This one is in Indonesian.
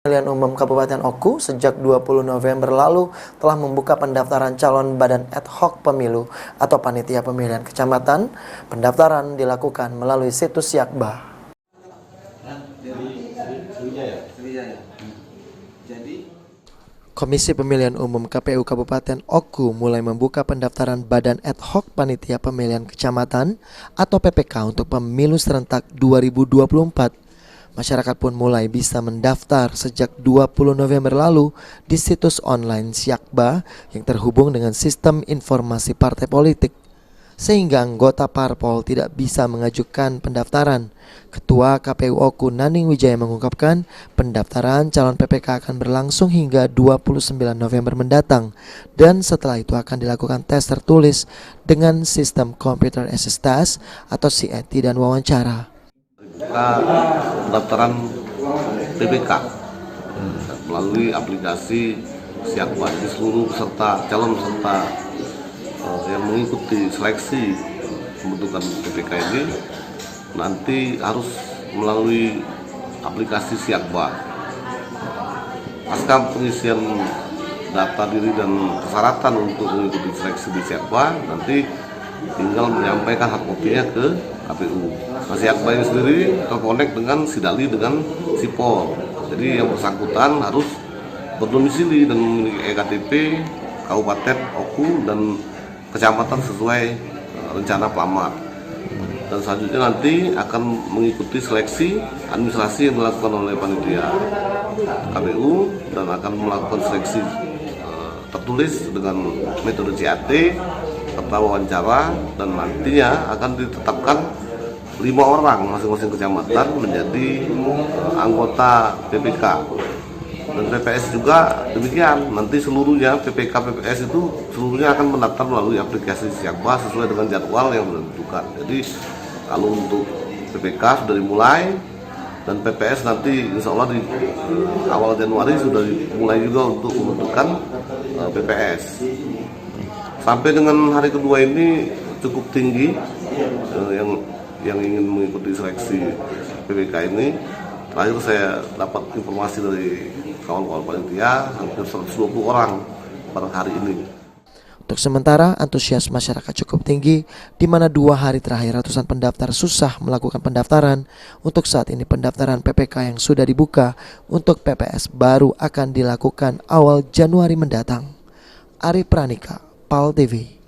Pemilihan Umum Kabupaten Oku sejak 20 November lalu telah membuka pendaftaran calon Badan Ad Hoc Pemilu atau Panitia Pemilihan Kecamatan. Pendaftaran dilakukan melalui situs Syakba. Komisi Pemilihan Umum KPU Kabupaten Oku mulai membuka pendaftaran Badan Ad Hoc Panitia Pemilihan Kecamatan atau PPK untuk pemilu serentak 2024. Masyarakat pun mulai bisa mendaftar sejak 20 November lalu di situs online Syakba yang terhubung dengan sistem informasi partai politik, sehingga anggota parpol tidak bisa mengajukan pendaftaran. Ketua KPU Oku Naning Wijaya mengungkapkan pendaftaran calon PPK akan berlangsung hingga 29 November mendatang, dan setelah itu akan dilakukan tes tertulis dengan sistem Computer Assist Test atau CAT dan wawancara. Pendaftaran PPK melalui aplikasi Syakba. Jadi seluruh calon peserta yang mengikuti seleksi pembentukan PPK ini nanti harus melalui aplikasi Syakba. Pasca pengisian data diri dan persyaratan untuk mengikuti seleksi di Syakba, nanti tinggal menyampaikan hak kopinya ke KPU. Syakba ini sendiri terkonek dengan Sidali dengan Sipol. Jadi yang bersangkutan harus berdomisili dan memiliki ektp Kabupaten Oku dan kecamatan sesuai rencana Plamat. Dan selanjutnya nanti akan mengikuti seleksi administrasi yang dilakukan oleh panitia KPU dan akan melakukan seleksi tertulis dengan metode CAT serta wawancara, dan nantinya akan ditetapkan 5 orang masing-masing kecamatan menjadi anggota PPK. Dan PPS juga demikian, nanti seluruhnya PPK PPS itu seluruhnya akan mendaftar melalui aplikasi Syakba sesuai dengan jadwal yang sudah ditentukan. Jadi kalau untuk PPK sudah dimulai, dan PPS nanti insya Allah di awal Januari sudah dimulai juga untuk pembentukan PPS. Sampai dengan hari kedua ini cukup tinggi yang ingin mengikuti seleksi PPK ini. Terakhir saya dapat informasi dari kawan-kawan panitia hampir 120 orang pada hari ini. Untuk sementara, antusias masyarakat cukup tinggi, di mana 2 hari terakhir ratusan pendaftar susah melakukan pendaftaran. Untuk saat ini pendaftaran PPK yang sudah dibuka untuk PPS baru akan dilakukan awal Januari mendatang. Ari Pranika, PAL TV.